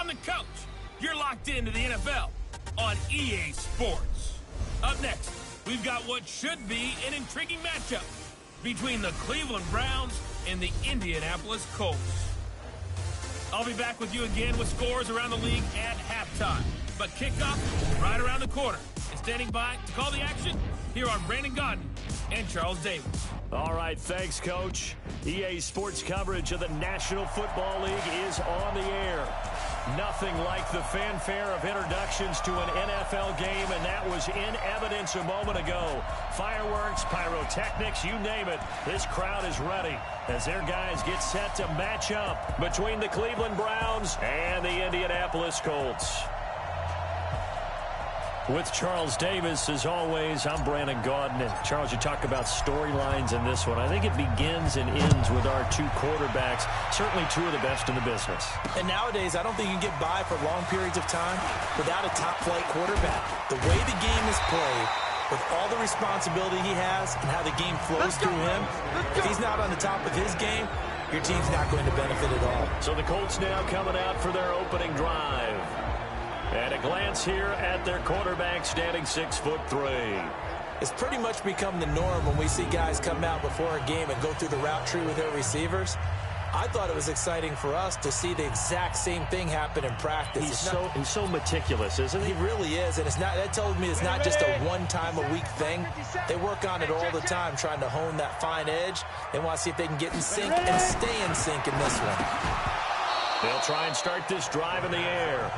I'm the coach. You're locked into the NFL on EA Sports. Up next, we've got what should be an intriguing matchup between the Cleveland Browns and the Indianapolis Colts. I'll be back with you again with scores around the league at halftime. But kickoff is right around the corner. And standing by to call the action, here are Brandon Gaudin and Charles Davis. All right, thanks, Coach. EA Sports coverage of the National Football League is on the air. Nothing like the fanfare of introductions to an NFL game, and that was in evidence a moment ago. Fireworks, pyrotechnics, you name it. This crowd is ready as their guys get set to match up between the Cleveland Browns and the Indianapolis Colts. With Charles Davis, as always, I'm Brandon Gaudin. And Charles, you talk about storylines in this one. I think it begins and ends with our two quarterbacks, certainly two of the best in the business. And nowadays, I don't think you can get by for long periods of time without a top-flight quarterback. The way the game is played, with all the responsibility he has and how the game flows through him, if he's not on the top of his game, your team's not going to benefit at all. So the Colts now coming out for their opening drive. And a glance here at their quarterback standing 6'3". It's pretty much become the norm when we see guys come out before a game and go through the route tree with their receivers. I thought it was exciting for us to see the exact same thing happen in practice. He's so meticulous, isn't he? He really is, and that tells me it's not just a one-time-a-week thing. They work on it all the time, trying to hone that fine edge. They want to see if they can get in sync and stay in sync in this one. They'll try and start this drive in the air.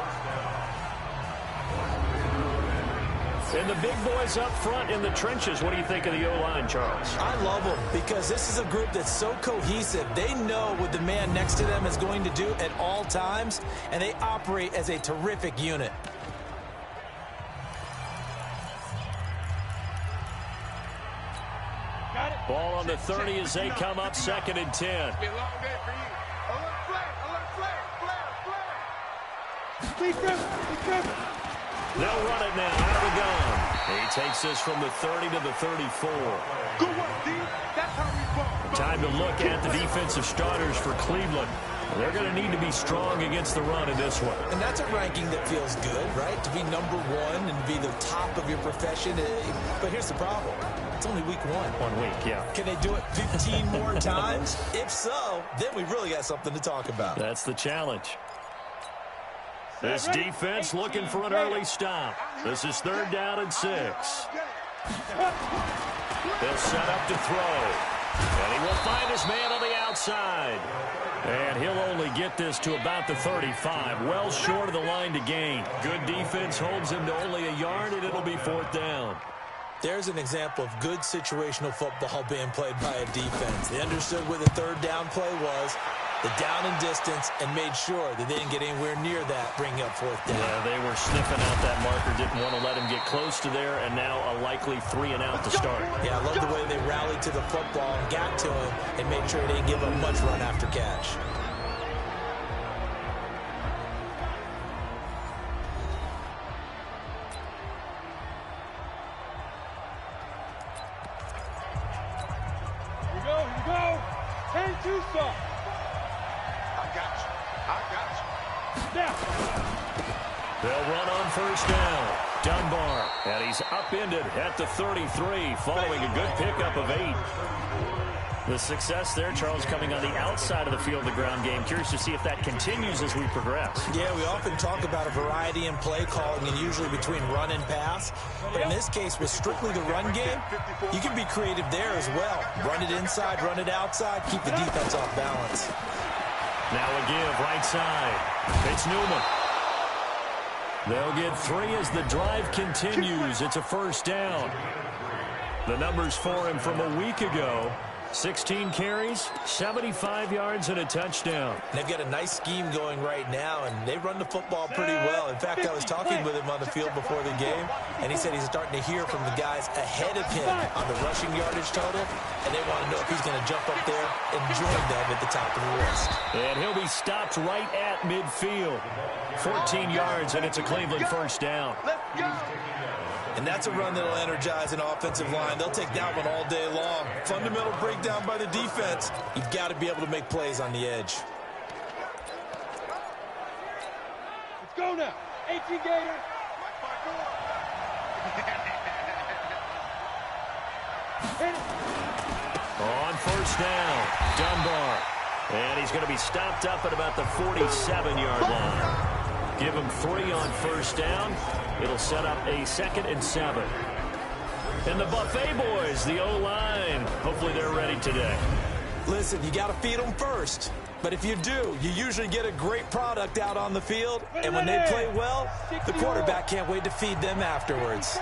And the big boys up front in the trenches. What do you think of the O-line, Charles? I love them because this is a group that's so cohesive. They know what the man next to them is going to do at all times, and they operate as a terrific unit. Ball on the 30 as they come up 2nd and 10. They'll run it now out of the gun. He takes this from the 30 to the 34. Good work, D. That's how we ball. Time to look at the defensive starters for Cleveland. They're going to need to be strong against the run in this one. And that's a ranking that feels good, right? To be number one and be the top of your profession. But here's the problem. It's only week one. 1 week, yeah. Can they do it 15 more times? If so, then we really got something to talk about. That's the challenge. This defense looking for an early stop. This is 3rd down and 6. They'll set up to throw. And he will find his man on the outside. And he'll only get this to about the 35. Well short of the line to gain. Good defense holds him to only a yard, and it'll be 4th down. There's an example of good situational football being played by a defense. They understood where the 3rd down play was, the down and distance, and made sure that they didn't get anywhere near that, bringing up 4th down. Yeah, they were sniffing out that marker, didn't want to let him get close to there, and now a likely 3 and out to start. Yeah, I love the way they rallied to the football and got to him and made sure they didn't give him much run after catch. They'll run on 1st down. Dunbar, and he's upended at the 33 following a good pickup of 8. The success there, Charles, coming on the outside of the field of the ground game. Curious to see if that continues as we progress. Yeah, we often talk about a variety in play calling and usually between run and pass. But in this case, with strictly the run game, you can be creative there as well. Run it inside, run it outside, keep the defense off balance. Now a give right side. It's Newman. They'll get 3 as the drive continues. It's a 1st down. The numbers for him from a week ago. 16 carries, 75 yards, and a touchdown. They've got a nice scheme going right now, and they run the football pretty well. In fact, I was talking with him on the field before the game, and he said he's starting to hear from the guys ahead of him on the rushing yardage total, and they want to know if he's going to jump up there and join them at the top of the list. And he'll be stopped right at midfield. 14 yards, and it's a Cleveland 1st down. Let's go. And that's a run that'll energize an offensive line. They'll take that one all day long. Fundamental breakdown by the defense. You've got to be able to make plays on the edge. now. 18 Gator. On first down, Dunbar. And he's going to be stopped up at about the 47-yard line. Give him 3 on first down. It'll set up a 2nd and 7. And the Buffet boys, the O-line, hopefully they're ready today. Listen, you got to feed them first. But if you do, you usually get a great product out on the field. And when they play well, the quarterback can't wait to feed them afterwards.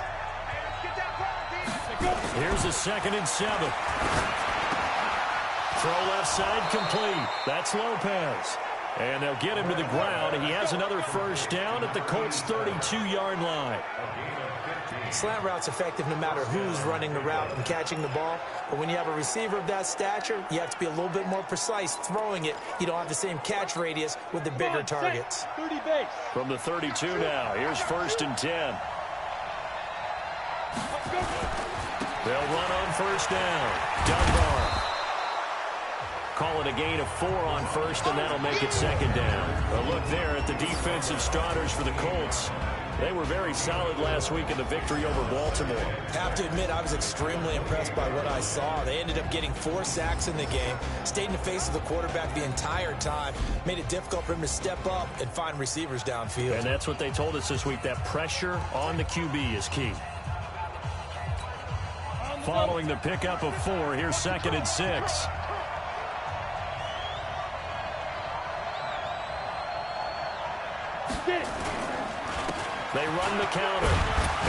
Here's a 2nd and 7. Throw left side complete. That's Lopez. And they'll get him to the ground. He has another first down at the Colts' 32-yard line. Slant route's effective no matter who's running the route and catching the ball. But when you have a receiver of that stature, you have to be a little bit more precise throwing it. You don't have the same catch radius with the bigger targets. From the 32 now, here's 1st and 10. They'll run on first down. Dunbar. Call it a gain of 4 on first, and that'll make it 2nd down. A look there at the defensive starters for the Colts. They were very solid last week in the victory over Baltimore. Have to admit, I was extremely impressed by what I saw. They ended up getting 4 sacks in the game, stayed in the face of the quarterback the entire time, made it difficult for him to step up and find receivers downfield. And that's what they told us this week, that pressure on the QB is key. Following the pickup of 4, here's 2nd and 6. They run the counter.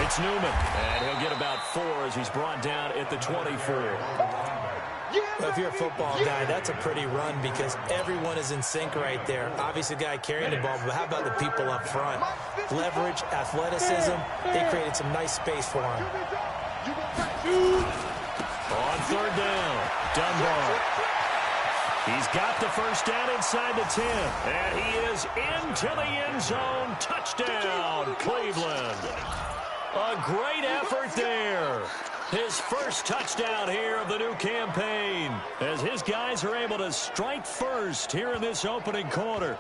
It's Newman, and he'll get about 4 as he's brought down at the 24. Well, if you're a football guy, that's a pretty run because everyone is in sync right there. Obviously, the guy carrying the ball, but how about the people up front? Leverage, athleticism, they created some nice space for him. On 3rd down, Dunbar. He's got the first down inside the 10. And he is into the end zone. Touchdown, Cleveland. A great effort there. His first touchdown here of the new campaign as his guys are able to strike first here in this opening quarter.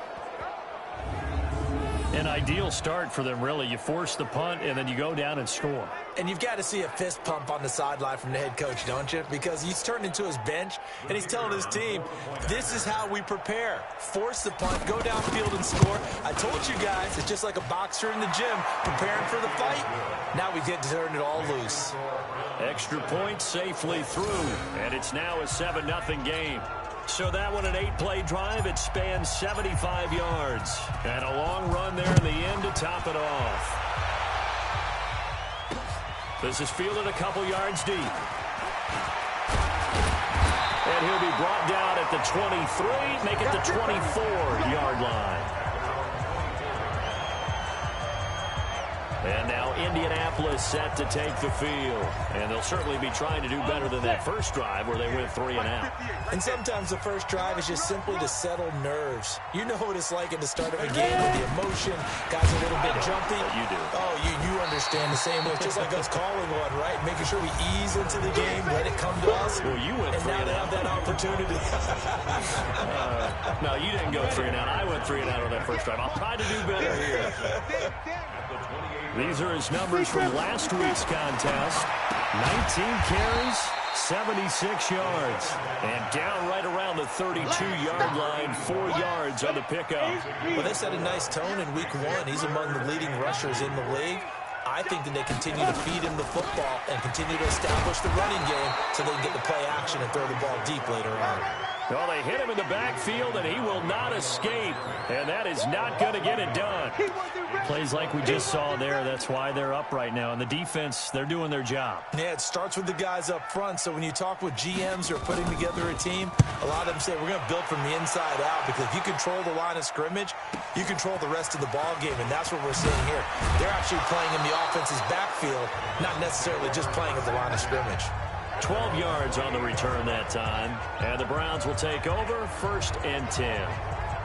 An ideal start for them, really. You force the punt, and then you go down and score. And you've got to see a fist pump on the sideline from the head coach, don't you? Because he's turned into his bench, and he's telling his team, this is how we prepare. Force the punt, go downfield and score. I told you guys, it's just like a boxer in the gym preparing for the fight. Now we get to turn it all loose. Extra point safely through, and it's now a 7-0 game. So that one, an 8-play drive. It spans 75 yards. And a long run there in the end to top it off. This is fielded a couple yards deep. And he'll be brought down at the 23, make it the 24-yard line. And now Indianapolis set to take the field. And they'll certainly be trying to do better than that first drive where they went 3 and out. And sometimes the first drive is just simply to settle nerves. You know what it's like at the start of a game with the emotion. Guys a little bit jumpy. You do. Oh, you understand the same way. It's just like us calling one, right? Making sure we ease into the game, let it come to us. Well, you went 3 and out. And now they have that opportunity. No, you didn't go 3 and out. I went 3 and out on that first drive. I'll try to do better here. These are his numbers from last week's contest. 19 carries, 76 yards. And down right around the 32-yard line, 4 yards on the pickup. Well, they set a nice tone in week 1. He's among the leading rushers in the league. I think that they continue to feed him the football and continue to establish the running game so they can get the play action and throw the ball deep later on. Well, they hit him in the backfield, and he will not escape. And that is not going to get it done. Plays like we just saw there. That's why they're up right now. And the defense, they're doing their job. Yeah, it starts with the guys up front. So when you talk with GMs who are putting together a team, a lot of them say we're going to build from the inside out. Because if you control the line of scrimmage, you control the rest of the ball game. And that's what we're seeing here. They're actually playing in the offense's backfield, not necessarily just playing at the line of scrimmage. 12 yards on the return that time. And the Browns will take over 1st and 10.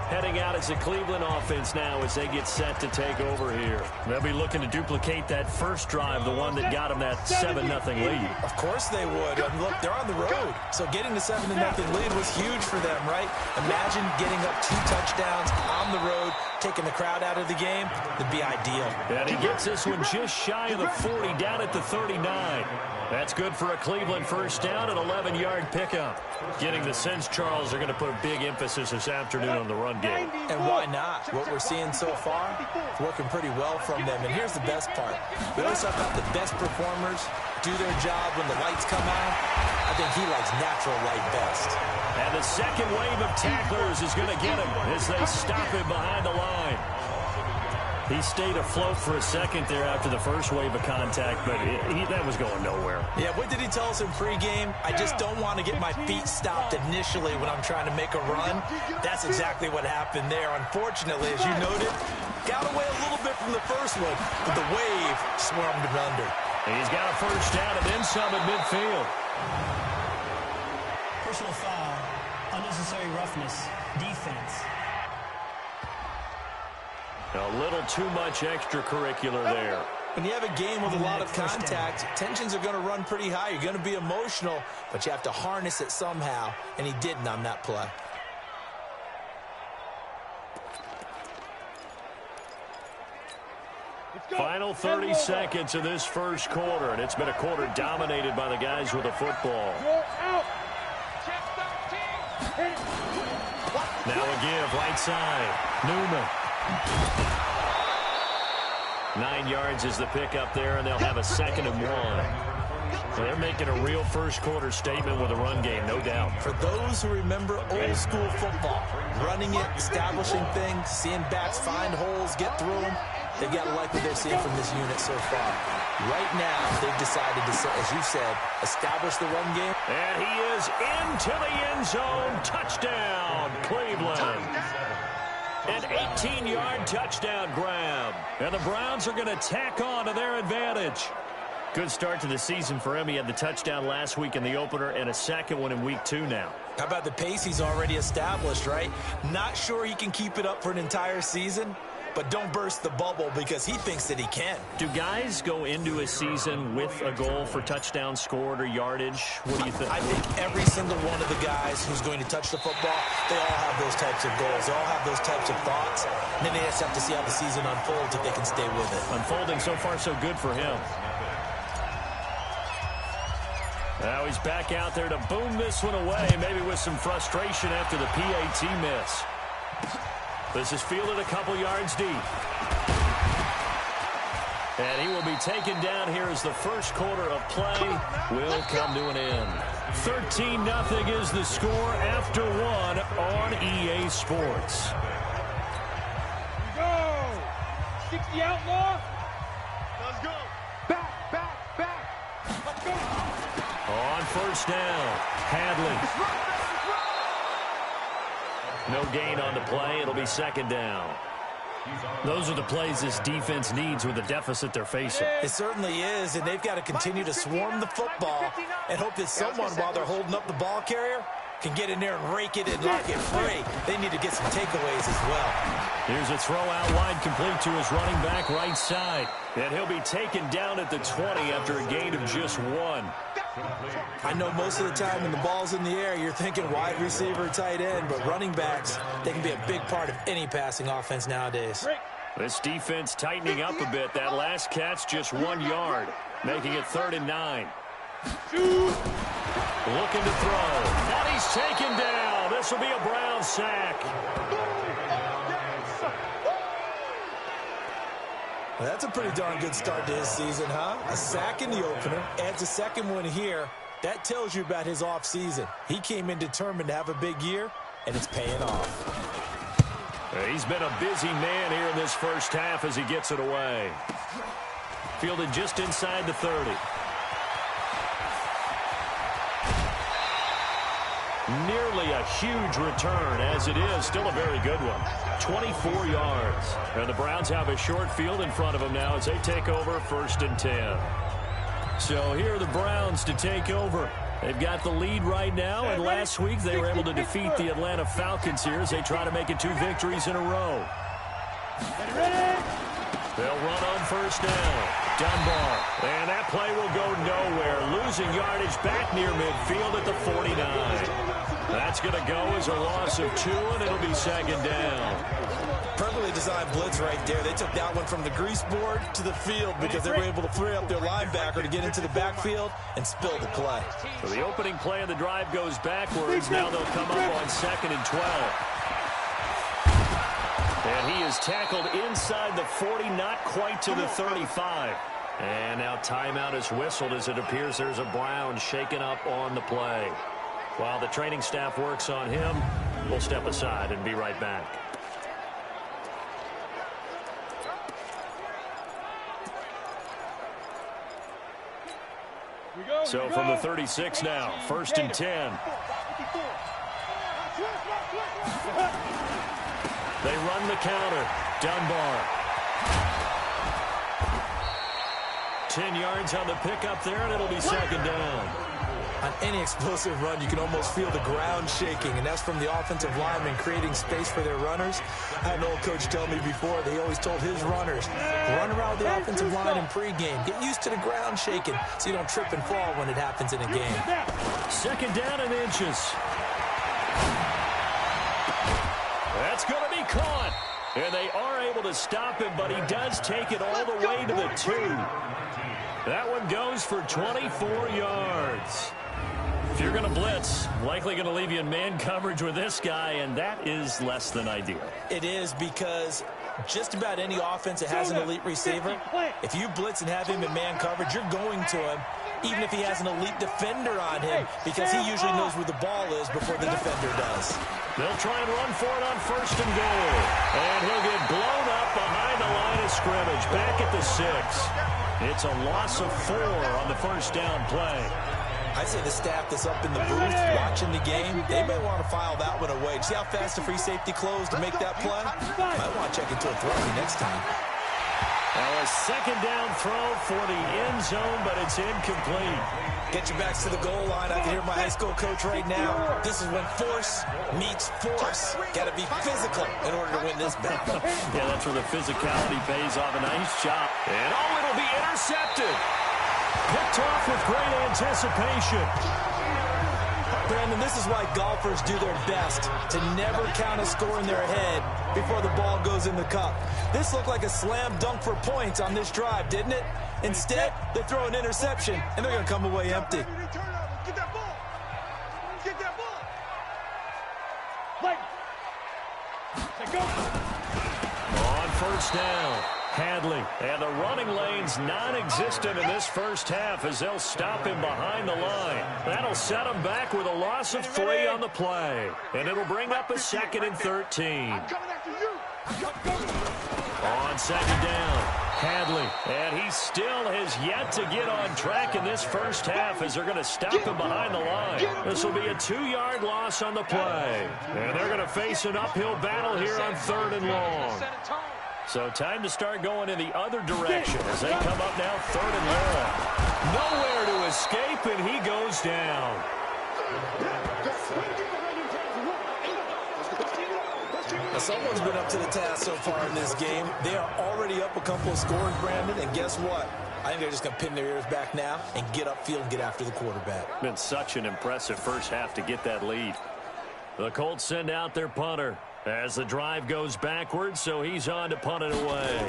Heading out as the Cleveland offense now as they get set to take over here. They'll be looking to duplicate that first drive, the one that got them that 7-0 lead. Of course they would. Look, they're on the road. So getting the 7-0 lead was huge for them, right? Imagine getting up 2 touchdowns on the road, taking the crowd out of the game, it'd be ideal. And he gets this one just shy of the 40, down at the 39. That's good for a Cleveland first down, an 11-yard pickup. Getting the sense, Charles, they're going to put a big emphasis this afternoon on the run game. And why not? What we're seeing so far is working pretty well from them. And here's the best part. We always talk about the best performers do their job when the lights come on. I think he likes natural light best. And the second wave of tacklers is going to get him as they stop him behind the line. He stayed afloat for a second there after the first wave of contact, but that was going nowhere. Yeah, what did he tell us in pregame? I just don't want to get my feet stopped initially when I'm trying to make a run. That's exactly what happened there. Unfortunately, as you noted, got away a little bit from the first one, but the wave swarmed him under. He's got a first down and then some at midfield. Personal foul, unnecessary roughness, defense. A little too much extracurricular there. When you have a game with a lot of contact, tensions are going to run pretty high. You're going to be emotional, but you have to harness it somehow, and he didn't on that play. Final 30 seconds of this first quarter, and it's been a quarter dominated by the guys with the football. Now a give, right side, Newman. 9 yards is the pickup there, and they'll have a 2nd and 1. So they're making a real first-quarter statement with a run game, no doubt. For those who remember old-school football, running it, establishing things, seeing backs find holes, get through them, they've got to like what they're seeing from this unit so far. Right now, they've decided to, as you said, establish the run game. And he is into the end zone. Touchdown, Cleveland. An 18-yard touchdown grab. And the Browns are going to tack on to their advantage. Good start to the season for him. He had the touchdown last week in the opener and a second one in week 2 now. How about the pace he's already established, right? Not sure he can keep it up for an entire season, but don't burst the bubble because he thinks that he can. Do guys go into a season with a goal for touchdowns scored or yardage? What do you think? I think every single one of the guys who's going to touch the football, they all have those types of goals. They all have those types of thoughts. And then they just have to see how the season unfolds if they can stay with it. Unfolding so far so good for him. Now he's back out there to boom this one away, maybe with some frustration after the PAT miss. This is fielded a couple yards deep. And he will be taken down here as the first quarter of play will come to an end. 13-0 is the score after 1 on EA Sports. Here we go. 60 outlaw. Let's go. Back, back, back. Let's go. On first down, Hadley. No gain on the play. It'll be 2nd down. Those are the plays this defense needs with the deficit they're facing. It certainly is, and they've got to continue to swarm the football and hope that someone, while they're holding up the ball carrier, can get in there and rake it and lock it free. They need to get some takeaways as well. Here's a throw out wide complete to his running back right side. And he'll be taken down at the 20 after a gain of just 1. I know most of the time when the ball's in the air, you're thinking wide receiver, tight end, but running backs, they can be a big part of any passing offense nowadays. This defense tightening up a bit. That last catch just 1 yard, making it 3rd and 9. Looking to throw. And he's taken down. This will be a Brown sack. Well, that's a pretty darn good start to his season, huh? A sack in the opener, adds a second one here. That tells you about his offseason. He came in determined to have a big year, and it's paying off. He's been a busy man here in this first half as he gets it away. Fielded just inside the 30. Nearly a huge return, as it is still a very good one. 24 yards. And the Browns have a short field in front of them now as they take over 1st and 10. So here are the Browns to take over. They've got the lead right now, and last week they were able to defeat the Atlanta Falcons here as they try to make it 2 victories in a row. They'll run on first down. Dunbar. And that play will go nowhere. Losing yardage back near midfield at the 49. That's going to go as a loss of 2, and it'll be 2nd down. Perfectly designed blitz right there. They took that one from the grease board to the field because they were able to free up their linebacker to get into the backfield and spill the play. So the opening play of the drive goes backwards. Now they'll come up on 2nd and 12. And he is tackled inside the 40, not quite to the 35. And now timeout is whistled as it appears there's a Brown shaken up on the play. While the training staff works on him, we'll step aside and be right back. So from the 36 now, 1st and 10. They run the counter. Dunbar. 10 yards on the pickup there, and it'll be 2nd down. On any explosive run, you can almost feel the ground shaking, and that's from the offensive linemen creating space for their runners. I had an old coach tell me before, they always told his runners, run around the offensive line in pregame. Get used to the ground shaking so you don't trip and fall when it happens in a game. 2nd down and inches. That's going to be caught. And they are able to stop him, but he does take it all the way to the 2. That one goes for 24 yards. If you're going to blitz, likely going to leave you in man coverage with this guy, and that is less than ideal. It is, because just about any offense that has an elite receiver, if you blitz and have him in man coverage, you're going to him, even if he has an elite defender on him, because he usually knows where the ball is before the defender does. They'll try and run for it on 1st and goal. And he'll get blown up behind the line of scrimmage, back at the 6. It's a loss of 4 on the 1st down play. I'd say the staff that's up in the booth watching the game, they may want to file that one away. See how fast the free safety closed to make that play? Might want to check into a throw next time. Now a 2nd down throw for the end zone, but it's incomplete. Get your backs to the goal line. I can hear my high school coach right now. This is when force meets force. Got to be physical in order to win this battle. Yeah, that's where the physicality pays off. A nice job. And it'll be intercepted. Picked off with great anticipation. Brandon, this is why golfers do their best to never count a score in their head before the ball goes in the cup. This looked like a slam dunk for points on this drive, didn't it? Instead, they throw an interception, and they're going to come away empty. Get that ball. Get that ball. Go. On 1st down, Hadley. And the running lane's non-existent in this first half as they'll stop him behind the line. That'll set him back with a loss of 3 on the play. And it'll bring up a 2nd and 13. On 2nd down, Hadley. And he still has yet to get on track in this first half as they're going to stop him behind the line. This will be a 2-yard loss on the play. And they're going to face an uphill battle here on 3rd and long. So time to start going in the other direction as they come up now 3rd and long. Nowhere to escape, and he goes down. Now, someone's been up to the task so far in this game. They are already up a couple of scores, Brandon, and guess what? I think they're just going to pin their ears back now and get upfield and get after the quarterback. Been such an impressive first half to get that lead. The Colts send out their punter as the drive goes backwards, so he's on to punt it away.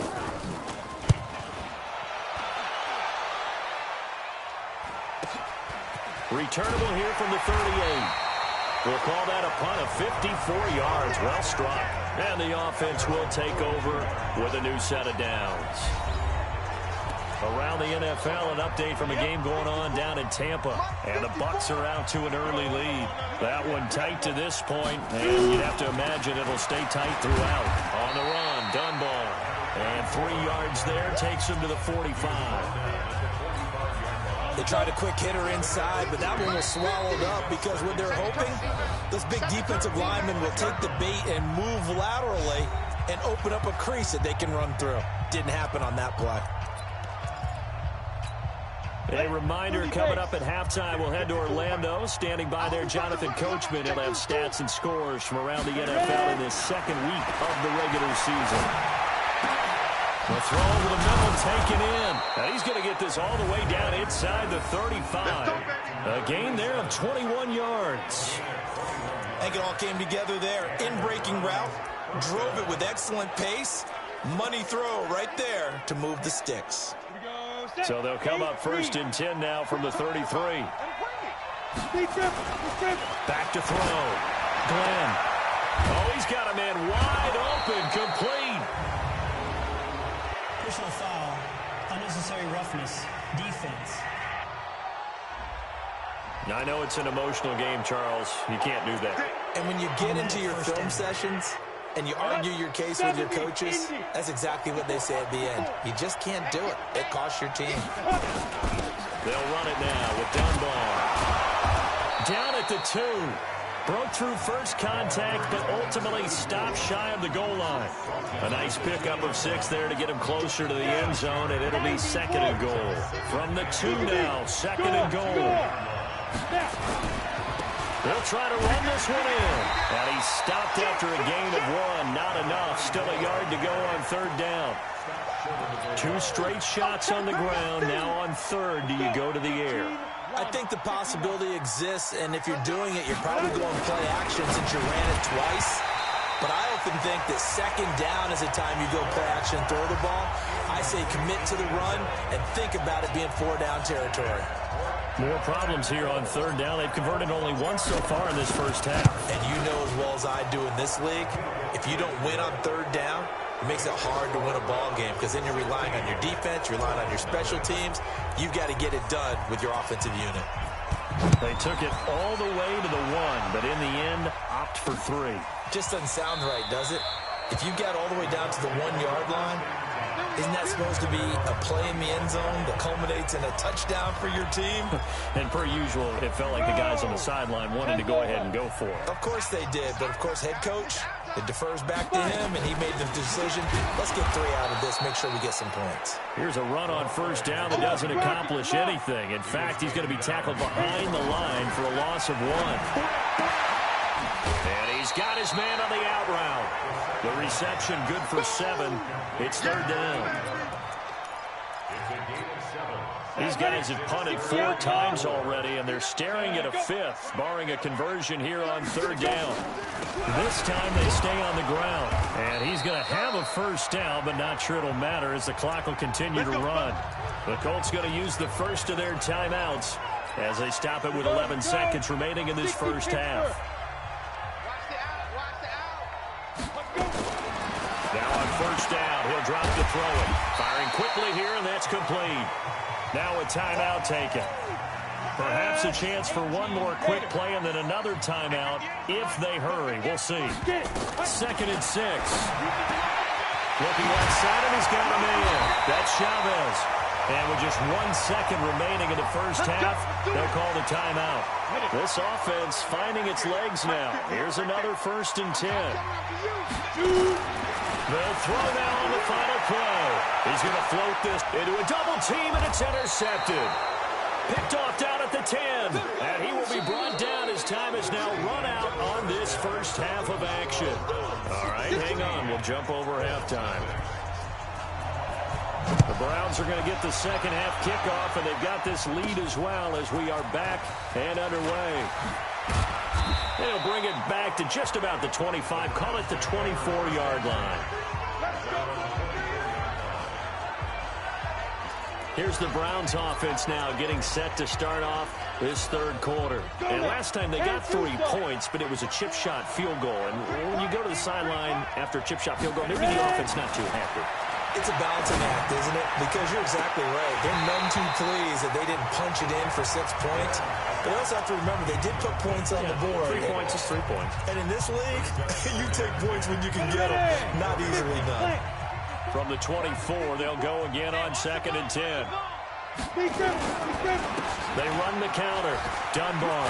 Returnable here from the 38. We'll call that a punt of 54 yards. Well struck. And the offense will take over with a new set of downs. Around the NFL, an update from a game going on down in Tampa. And the Bucs are out to an early lead. That one tight to this point, and you'd have to imagine it'll stay tight throughout. On the run, Dunbar. And 3 yards there takes him to the 45. They tried a quick hitter inside, but that one was swallowed up because what they're hoping, those big defensive linemen will take the bait and move laterally and open up a crease that they can run through. Didn't happen on that play. A reminder coming up at halftime, we'll head to Orlando. Standing by there, Jonathan Coachman. He'll have stats and scores from around the NFL in this second week of the regular season. The throw over the middle taken in. And he's going to get this all the way down inside the 35. A gain there of 21 yards. I think it all came together there. In breaking route, Drove it with excellent pace. Money throw right there to move the sticks. So they'll come up 1st and 10 now from the 33. Back to throw. Glenn. Oh, he's got a man wide open, complete. Personal foul, unnecessary roughness, defense. I know it's an emotional game, Charles. You can't do that. And when you get into your film sessions and you argue your case with your coaches, that's exactly what they say at the end. You just can't do it. It costs your team. They'll run it now with Dunbar. Down at the 2. Broke through first contact, but ultimately stopped shy of the goal line. A nice pickup of 6 there to get him closer to the end zone, and it'll be 2nd and goal. From the 2 now, 2nd and goal. They'll try to run this one in. And he's stopped after a gain of 1. Not enough. Still a yard to go on 3rd down. 2 straight shots on the ground. Now on 3rd, do you go to the air? I think the possibility exists, and if you're doing it, you're probably going play action since you ran it twice. But I often think that 2nd down is the time you go play action and throw the ball. I say commit to the run and think about it being 4-down territory. More problems here on 3rd down. They've converted only once so far in this first half. And you know as well as I do in this league, if you don't win on 3rd down, it makes it hard to win a ball game because then you're relying on your defense, you're relying on your special teams. You've got to get it done with your offensive unit. They took it all the way to the 1, but in the end, opt for 3. Just doesn't sound right, does it? If you got all the way down to the 1-yard line, isn't that supposed to be a play in the end zone that culminates in a touchdown for your team? And per usual, it felt like the guys on the sideline wanted to go ahead and go for it. Of course they did, but of course head coach, it defers back to him, and he made the decision. Let's get 3 out of this, make sure we get some points. Here's a run on 1st down that doesn't accomplish anything. In fact, he's going to be tackled behind the line for a loss of 1. And he's got his man on the out route. The reception good for 7. It's 3rd down. These guys have punted 4 times already, and they're staring at a 5th, barring a conversion here on 3rd down. This time they stay on the ground, and he's going to have a 1st down, but not sure it'll matter as the clock will continue to run. The Colts going to use the first of their timeouts as they stop it with 11 seconds remaining in this first half. Now on 1st down, he'll drop to throw it. Firing quickly here, and that's complete. Now a timeout taken. Perhaps a chance for one more quick play and then another timeout if they hurry. We'll see. 2nd and 6. Looking outside, and he's got a man. That's Chavez. And with just 1 second remaining in the first half, they'll call the timeout. This offense finding its legs now. Here's another 1st and 10. They'll throw now on the final play. He's going to float this into a double team, and it's intercepted. Picked off down at the 10. And he will be brought down as time is now run out on this first half of action. All right, hang on. We'll jump over halftime. The Browns are going to get the second half kickoff, and they've got this lead as well as we are back and underway. They'll bring it back to just about the 25, call it the 24-yard line. Here's the Browns offense now getting set to start off this 3rd quarter. And last time they got 3 points, but it was a chip shot field goal. And when you go to the sideline after a chip shot field goal, maybe the offense not too happy. It's a balancing act, isn't it? Because you're exactly right. They're none too pleased that they didn't punch it in for 6 points. But they also have to remember they did put points on the board. 3 points is 3 points. And in this league, you take points when you can get them. Not easily done. From the 24, they'll go again on 2nd and 10. They run the counter. Dunbar.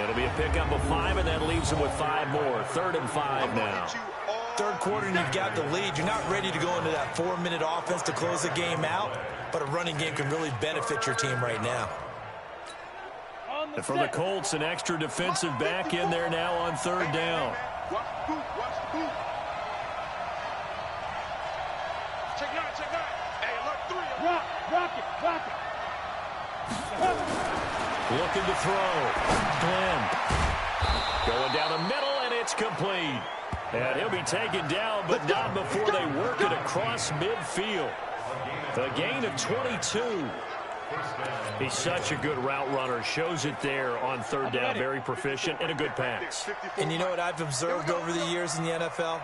It'll be a pickup of 5, and that leaves them with 5 more. 3rd and 5 now. 3rd quarter, and you've got the lead. You're not ready to go into that 4-minute offense to close the game out, but a running game can really benefit your team right now. And for the Colts, an extra defensive back in there now on 3rd down. Looking to throw. Glenn. Going down the middle, and it It's complete. And he'll be taken down, but not before they work it across midfield. A gain of 22. He's such a good route runner. Shows it there on third down. Very proficient and a good pass. And you know what I've observed over the years in the NFL?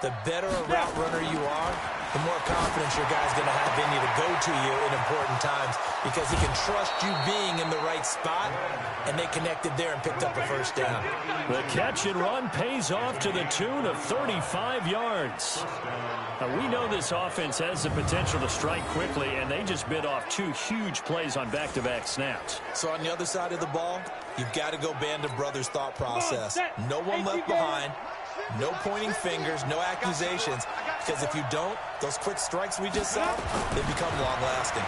The better a route runner you are, the more confidence your guy's going to have in you to go to you in important times because he can trust you being in the right spot, and they connected there and picked up a first down. The catch and run pays off to the tune of 35 yards. Now, we know this offense has the potential to strike quickly, and they just bit off 2 huge plays on back-to-back snaps. So on the other side of the ball, you've got to go band of brothers thought process. No one left behind. No pointing fingers, no accusations, because if you don't, those quick strikes we just saw, they become long-lasting.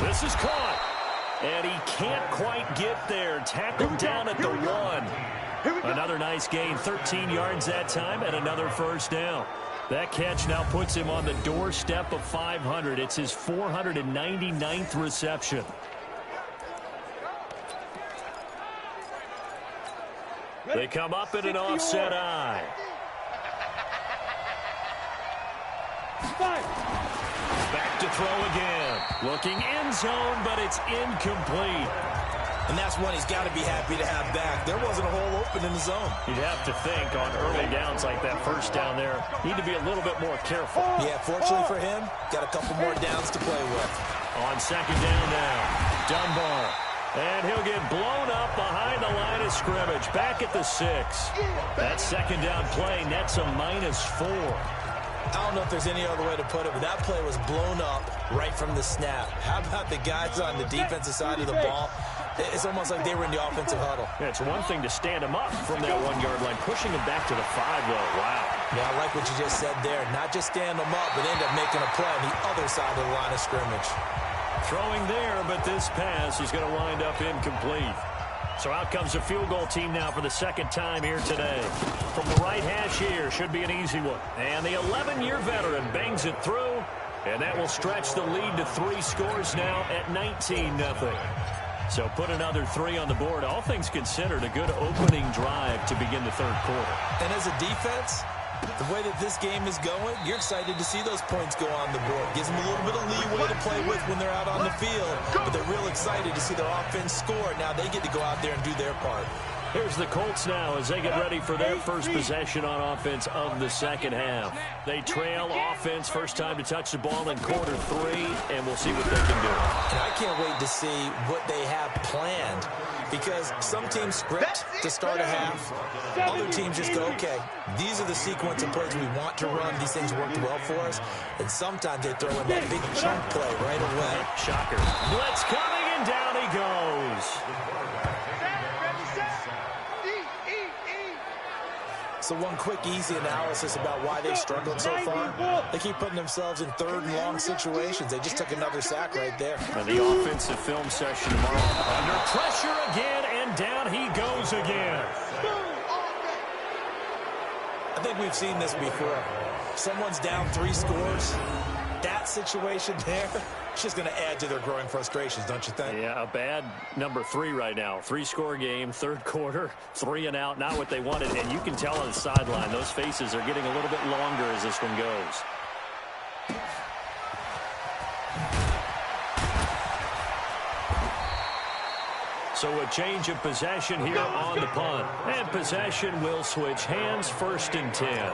This is caught, and he can't quite get there. Tackled down at the 1. Another nice gain, 13 yards that time, and another first down. That catch now puts him on the doorstep of 500. It's his 499th reception. They come up in an offset eye. Back to throw again. Looking end zone, but it's incomplete. And that's one he's got to be happy to have back. There wasn't a hole open in the zone. You'd have to think on early downs like that first down there, need to be a little bit more careful. Yeah, fortunately for him, got a couple more downs to play with. On second down now, Dunbar. And he'll get blown up behind the line of scrimmage. Back at the 6. That second down play nets a -4. I don't know if there's any other way to put it, but that play was blown up right from the snap. How about the guys on the defensive side of the ball? It's almost like they were in the offensive huddle. Yeah, it's one thing to stand him up from that 1-yard line. Pushing him back to the 5, though. Wow. Yeah, I like what you just said there. Not just stand them up, but end up making a play on the other side of the line of scrimmage. Throwing there, but this pass is going to wind up incomplete. So out comes the field goal team now for the second time here today. From the right hash here, should be an easy one. And the 11-year veteran bangs it through, and that will stretch the lead to 3 scores now at 19-0. So put another 3 on the board. All things considered, a good opening drive to begin the third quarter. And as a defense, the way that this game is going, you're excited to see those points go on the board. Gives them a little bit of leeway to play with when they're out on the field. But they're real excited to see their offense score. Now they get to go out there and do their part. Here's the Colts now as they get ready for their first possession on offense of the second half. They trail offense, first time to touch the ball in quarter 3, and we'll see what they can do. And I can't wait to see what they have planned, because some teams script to start a half. Other teams just go, okay, these are the sequence of plays we want to run. These things worked well for us. And sometimes they throw in that big chunk play right away. Shocker. Blitz coming, and down he goes. So one quick, easy analysis about why they've struggled so far. They keep putting themselves in third and long situations. They just took another sack right there. And the offensive film session tomorrow. Under pressure again, and down he goes again. I think we've seen this before. Someone's down 3 scores. That situation there, it's just going to add to their growing frustrations, don't you think? Yeah, a bad number 3 right now. 3-score game, third quarter, 3 and out, not what they wanted. And you can tell on the sideline, those faces are getting a little bit longer as this one goes. So a change of possession here on the punt. And possession will switch hands, 1st and 10.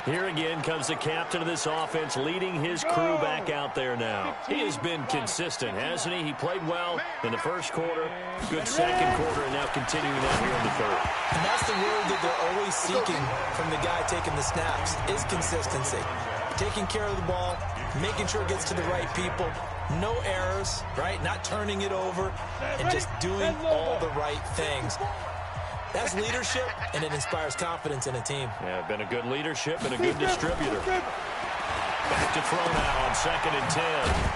Here again comes the captain of this offense, leading his crew back out there now. He has been consistent, hasn't he? He played well in the first quarter, good second quarter, and now continuing that here in the third. And that's the word that they're always seeking from the guy taking the snaps, is consistency. Taking care of the ball, making sure it gets to the right people, no errors, right? Not turning it over, and just doing all the right things. That's leadership, and it inspires confidence in a team. Yeah, been a good leadership and a good distributor. Back to throw now on 2nd and 10.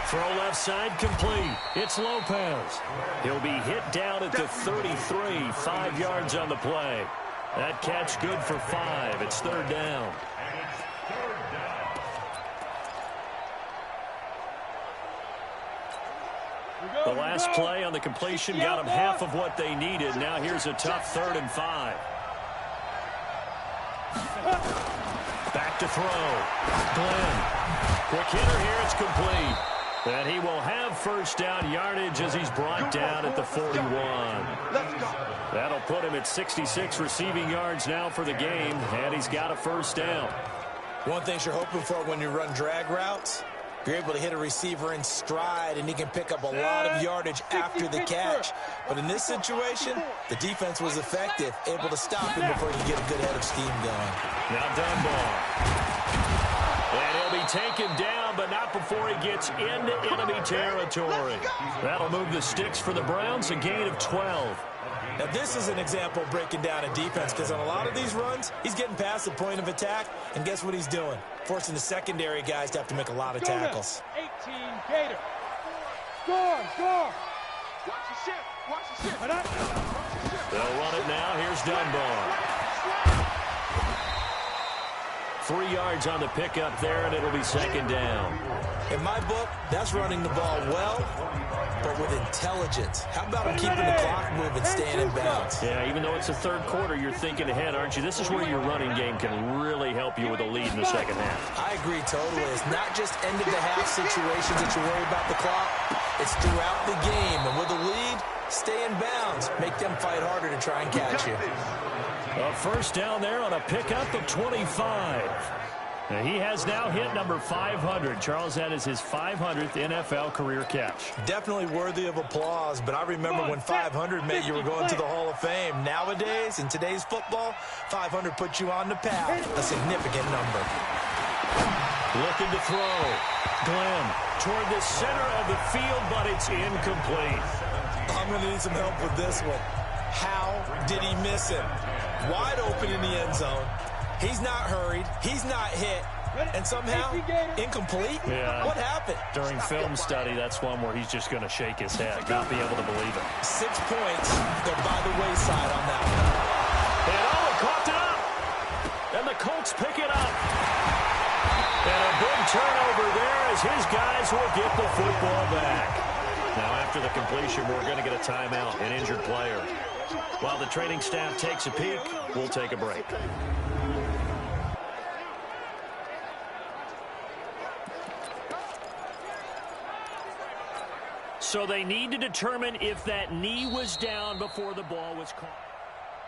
Throw left side complete. It's Lopez. He'll be hit down at the 33, 5 yards on the play. That catch good for 5. It's 3rd down. The last play on the completion got them half of what they needed. Now here's a tough 3rd and 5. Back to throw. Glenn. Quick hitter here. It's complete. And he will have first down yardage as he's brought down at the 41. That'll put him at 66 receiving yards now for the game, and he's got a first down. One thing you're hoping for when you run drag routes, you're able to hit a receiver in stride, and he can pick up a lot of yardage after the catch. But in this situation, the defense was effective, able to stop him before he could get a good head of steam going. Now Dunbar. And he'll be taken down, but not before he gets into enemy territory. That'll move the sticks for the Browns, a gain of 12. Now, this is an example of breaking down a defense, because on a lot of these runs, he's getting past the point of attack, and guess what he's doing? Forcing the secondary guys to have to make a lot of tackles. 18 Gator. Score, score. Watch your ship, watch your ship. They'll run it now. Here's Dunbar. 3 yards on the pickup there, and it'll be 2nd down. In my book, that's running the ball well, but with intelligence. How about him keeping the clock moving, staying in bounds? Yeah, even though it's the 3rd quarter, you're thinking ahead, aren't you? This is where your running game can really help you with a lead in the 2nd half. I agree totally. It's not just end-of-the-half situations that you worry about the clock. It's throughout the game, and with a lead, stay in bounds. Make them fight harder to try and catch you. A first down there on a pickup of 25. And he has now hit number 500. Charles, that is his 500th NFL career catch. Definitely worthy of applause, but I remember when 500 meant you were going to the Hall of Fame. Nowadays, in today's football, 500 puts you on the path, a significant number. Looking to throw. Glenn toward the center of the field, but it's incomplete. I'm going to need some help with this one. How did he miss him? Wide open in the end zone. He's not hurried. He's not hit. And somehow, incomplete? Yeah. What happened? During film study, that's one where he's just going to shake his head, not be able to believe it. 6 points. They're by the wayside on that one. And he caught it up. And the Colts pick it up. And a big turnover there as his guys will get the football back. Now, after the completion, we're going to get a timeout, an injured player. While the training staff takes a peek, we'll take a break. So they need to determine if that knee was down before the ball was caught.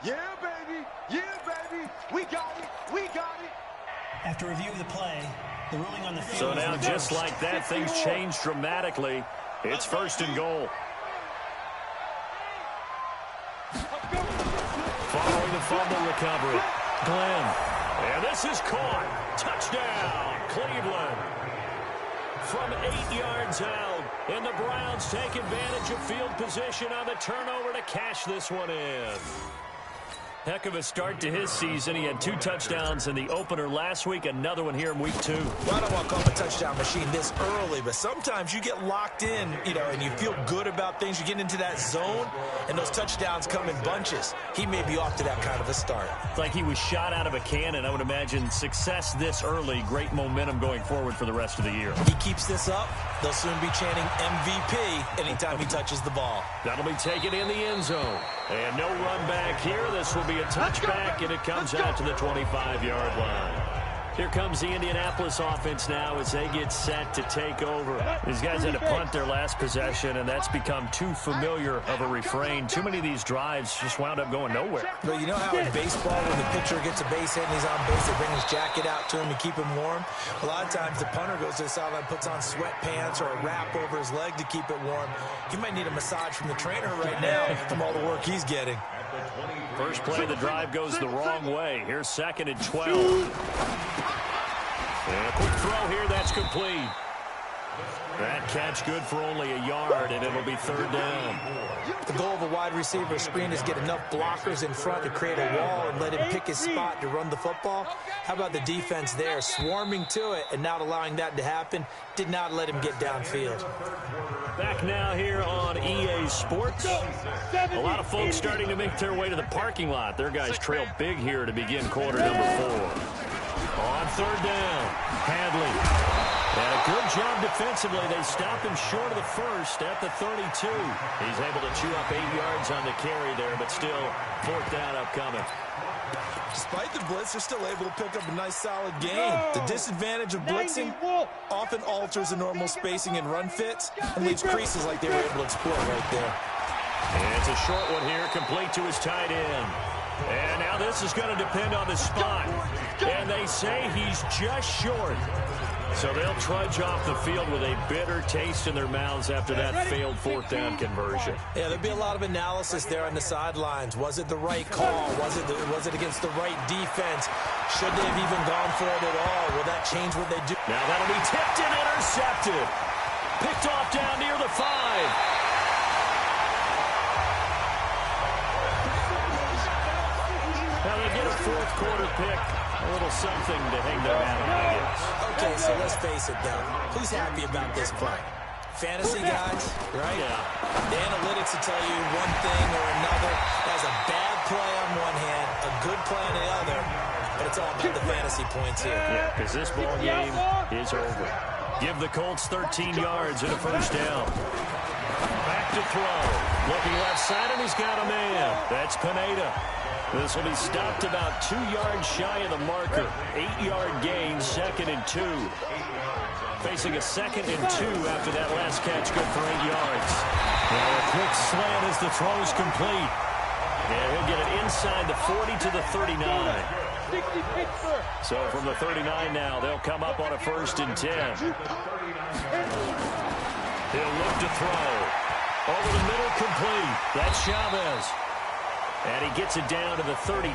Yeah, baby. Yeah, baby. We got it. We got it. After review of the play, the ruling on the field. So now, just like that, things change dramatically. It's 1st and goal. Following the fumble recovery, Glenn. And this is caught. Touchdown, Cleveland. From 8 yards out, and the Browns take advantage of field position on the turnover to cash this one in. Heck of a start to his season. He had 2 touchdowns in the opener last week, another one here in week 2. Well, I don't want to call him a touchdown machine this early, but sometimes you get locked in, and you feel good about things. You get into that zone, and those touchdowns come in bunches. He may be off to that kind of a start. It's like he was shot out of a cannon. I would imagine success this early, great momentum going forward for the rest of the year. He keeps this up, they'll soon be chanting MVP anytime he touches the ball. That'll be taken in the end zone. And no run back here. This will be a touchback, and it comes out to the 25-yard line. Here comes the Indianapolis offense now as they get set to take over. These guys had to punt their last possession, and that's become too familiar of a refrain. Too many of these drives just wound up going nowhere. But you know how in baseball, when the pitcher gets a base hit and he's on base, they bring his jacket out to him to keep him warm? A lot of times the punter goes to the sideline, puts on sweatpants or a wrap over his leg to keep it warm. He might need a massage from the trainer right now from all the work he's getting. First play of the drive goes the wrong way. Here's 2nd and 12. And a quick throw here, that's complete. That catch good for only a yard, and it'll be 3rd down. The goal of a wide receiver screen is get enough blockers in front to create a wall and let him pick his spot to run the football. How about the defense there, swarming to it and not allowing that to happen? Did not let him get downfield. Back now here on EA Sports. A lot of folks starting to make their way to the parking lot. Their guys trail big here to begin quarter number 4. On 3rd down, Hadley. And a good job defensively. They stop him short of the first at the 32. He's able to chew up 8 yards on the carry there, but still 4th down upcoming. Despite the blitz, they're still able to pick up a nice, solid gain. The disadvantage of blitzing often alters the normal spacing and run fits and leaves creases like they were able to exploit right there. And it's a short one here, complete to his tight end. And now this is going to depend on the spot. And they say he's just short. So they'll trudge off the field with a bitter taste in their mouths after that failed 4th down conversion. Yeah, there'll be a lot of analysis there on the sidelines. Was it the right call? Was it against the right defense? Should they have even gone for it at all? Will that change what they do? Now that'll be tipped and intercepted. Picked off down near the 5. Now they get a 4th quarter pick. A little something to hang their hat on, I guess. Okay, so let's face it, though. Who's happy about this play? Fantasy guys, right? Yeah. The analytics will tell you one thing or another. That's a bad play on one hand, a good play on the other, but it's all about the fantasy points here. Yeah, because this ball game is over. Give the Colts 13 yards and a 1st down. Back to throw. Looking left side, and he's got a man. That's Pineda. This will be stopped about 2 yards shy of the marker. 8-yard gain, 2nd and 2. Facing a 2nd and 2 after that last catch, good for 8 yards. Now a quick slant as the throw's complete. And he'll get it inside the 40 to the 39. So from the 39 now, they'll come up on a 1st and 10. He'll look to throw. Over the middle, complete. That's Chavez. And he gets it down to the 32.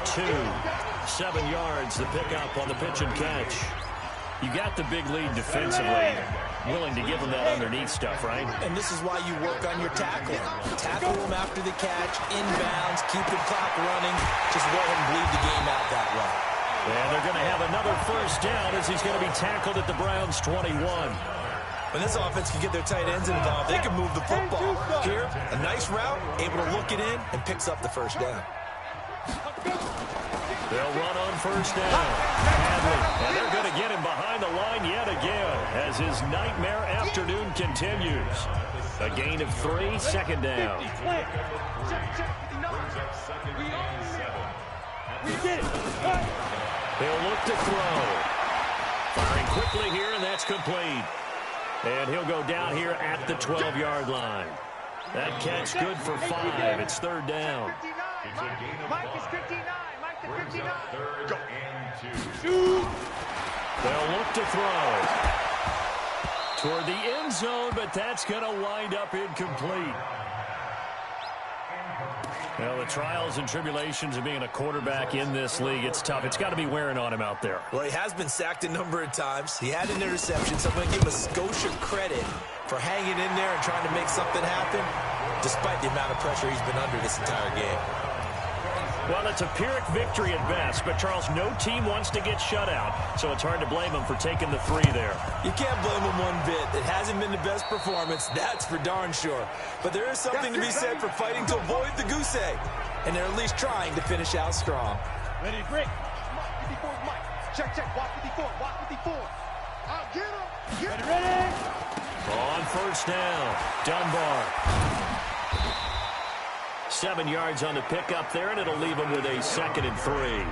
7 yards, the pickup on the pitch and catch. You got the big lead defensively. Willing to give them that underneath stuff, right? And this is why you work on your tackling. Tackle them after the catch, inbounds, keep the clock running. Just go ahead and bleed the game out that way. And they're going to have another 1st down as he's going to be tackled at the Browns' 21. When this offense can get their tight ends involved, they can move the football. Here, a nice route, able to look it in, and picks up the 1st down. They'll run on 1st down. Hadley, and they're going to get him behind the line yet again as his nightmare afternoon continues. A gain of 3, 2nd down. He'll look to throw. Firing quickly here, and that's complete. And he'll go down here at the 12-yard line. That catch good for 5. It's 3rd down. Mike is 59. Mike is 59. Third and 2. They'll look to throw. Toward the end zone, but that's going to wind up incomplete. Well, the trials and tribulations of being a quarterback in this league, it's tough. It's got to be wearing on him out there. Well, he has been sacked a number of times. He had an interception, so I'm going to give him a Scotia credit for hanging in there and trying to make something happen, despite the amount of pressure he's been under this entire game. Well, it's a Pyrrhic victory at best, but, Charles, no team wants to get shut out, so it's hard to blame him for taking the 3 there. You can't blame him one bit. It hasn't been the best performance, that's for darn sure. But there is something to be said for fighting to avoid the goose egg, and they're at least trying to finish out strong. Ready, break. Mike, 54, Mike. Check, check. Watch 54, watch 54. I'll get him. Get him. Ready. On 1st down, Dunbar. 7 yards on the pickup there, and it'll leave them with a 2nd and 3.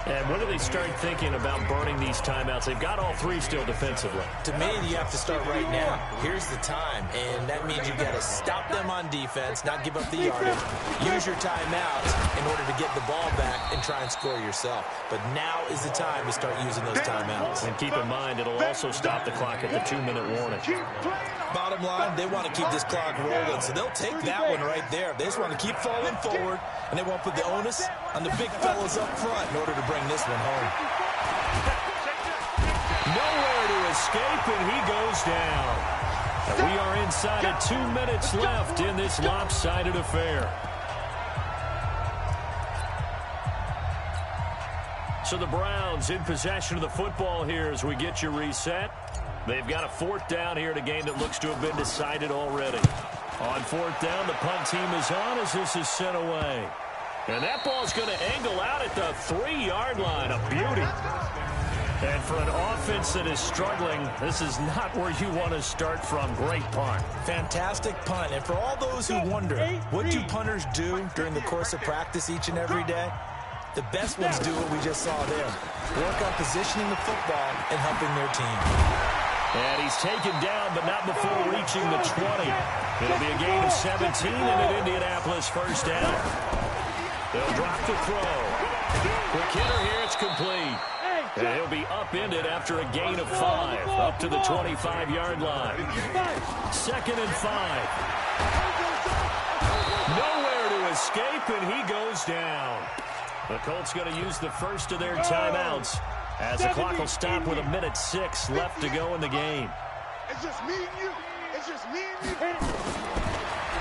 And when do they start thinking about burning these timeouts? They've got all 3 still defensively. To me, you have to start right now. Here's the time, and that means you've got to stop them on defense, not give up the yardage, use your timeouts in order to get the ball back and try and score yourself. But now is the time to start using those timeouts. And keep in mind, it'll also stop the clock at the 2-minute warning. Bottom line, they want to keep this clock rolling, so they'll take that one right there. They just want to keep falling forward, and they won't put the onus on the big fellas up front in order to bring this one home. Nowhere to escape, and he goes down. And we are inside of 2 minutes left in this lopsided affair. So the Browns in possession of the football here as we get you reset. They've got a 4th down here in a game that looks to have been decided already. On 4th down, the punt team is on as this is sent away. And that ball's going to angle out at the 3-yard line. A beauty. And for an offense that is struggling, this is not where you want to start from. Great punt. Fantastic punt. And for all those who wonder, what do punters do during the course of practice each and every day? The best ones do what we just saw there. Work on positioning the football and helping their team. And he's taken down, but not before reaching the 20. It'll be a gain of 17 and an Indianapolis first down. They'll drop the throw. Quick hitter here, it's complete. And he'll be upended after a gain of 5, up to the 25-yard line. 2nd and 5. Nowhere to escape, and he goes down. The Colts going to use the first of their timeouts as the clock will stop with 1:06 left to go in the game. It's just me and you. It's just me and you.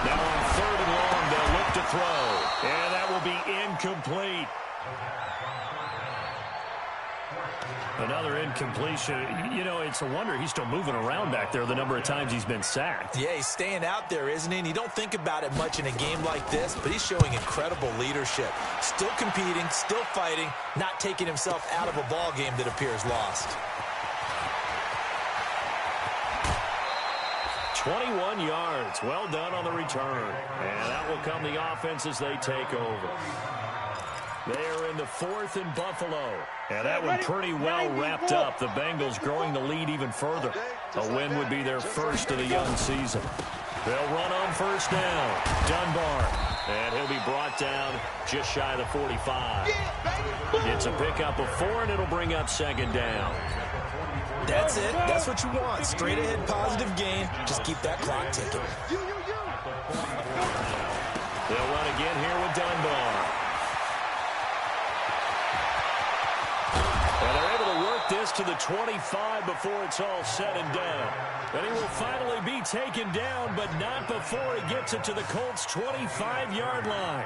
Now on 3rd and long, they'll look to throw. And that will be incomplete. Another incompletion. You know, it's a wonder he's still moving around back there the number of times he's been sacked. Yeah, he's staying out there, isn't he? And you don't think about it much in a game like this, but he's showing incredible leadership. Still competing, still fighting, not taking himself out of a ball game that appears lost. 21 yards. Well done on the return. And that will come the offense as they take over. They are in the 4th and Buffalo. And that one pretty well wrapped up. The Bengals growing the lead even further. A win would be their first of the young season. They'll run on first down. Dunbar. And he'll be brought down just shy of the 45. It's a pickup of 4, and it'll bring up 2nd down. That's it. That's what you want. Straight ahead positive gain. Just keep that clock ticking. They'll run again here with Dunbar. And they're able to work this to the 25 before it's all said and done. And he will finally be taken down, but not before he gets it to the Colts' 25-yard line.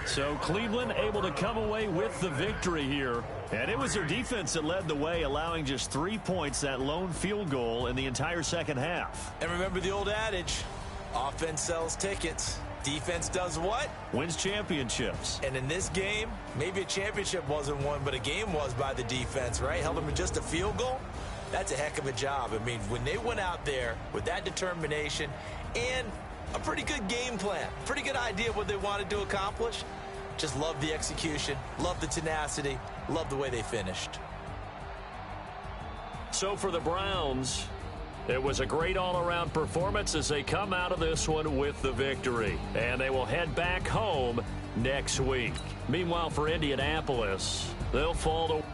So Cleveland able to come away with the victory here. And it was their defense that led the way, allowing just 3 points, that lone field goal in the entire second half. And remember the old adage, offense sells tickets. Defense does what? Wins championships. And in this game, maybe a championship wasn't won, but a game was by the defense, right? Held them to just a field goal. That's a heck of a job. I mean, when they went out there with that determination and a pretty good game plan, pretty good idea of what they wanted to accomplish, just love the execution, love the tenacity, love the way they finished. So for the Browns, it was a great all-around performance as they come out of this one with the victory. And they will head back home next week. Meanwhile, for Indianapolis, they'll fall to...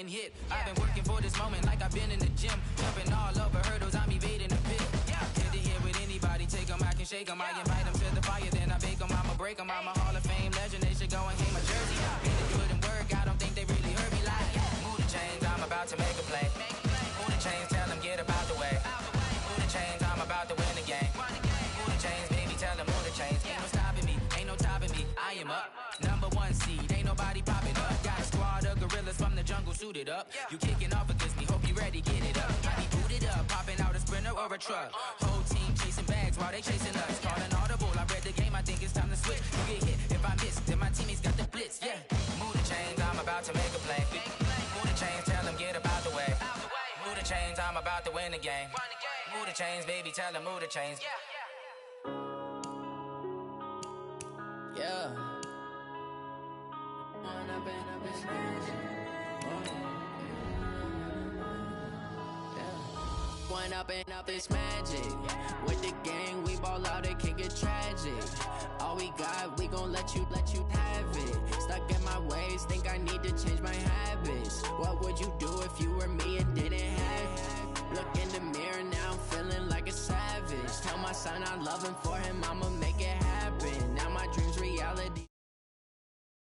hit. I've been working for this moment like I've been in the gym. Jumping all over hurdles, I'm evading the pit. Head to head with anybody, take them, I can shake them. I invite them to the fire, then I bake them. I'ma break them. I'm a Hall of Fame legend, they should go and hang my jersey. And it couldn't work, I don't think they really heard me like, move the chains, I'm about to make a play. Move the chains, tell them get about the way. Move the chains, I'm about to win the game. Move the chains, baby, tell them move the chains. Ain't no stopping me, ain't no topping me. I am up, #1 seed, ain't nobody popping up. Got a squad of gorillas from the jungle suited up. You kicking off against me, hope you ready, get it up. I be booted up, popping out a Sprinter or a truck. Whole team chasing bags while they chasing us. Calling audible, I read the game, I think it's time to switch. You get hit if I miss, then my teammates got the blitz, yeah. Move the chains, I'm about to make a play. Move the chains, tell them get about the way. Move the chains, I'm about to win the game. Move the chains, baby, tell them move the chains. Yeah. One up and up is magic. With the gang, we ball out, it can get tragic. All we got, we gon' let you have it. Stuck in my ways, think I need to change my habits. What would you do if you were me and didn't have it? Look in the mirror, now I'm feeling like a savage. Tell my son I love him, for him I'ma make it happen. Now my dreams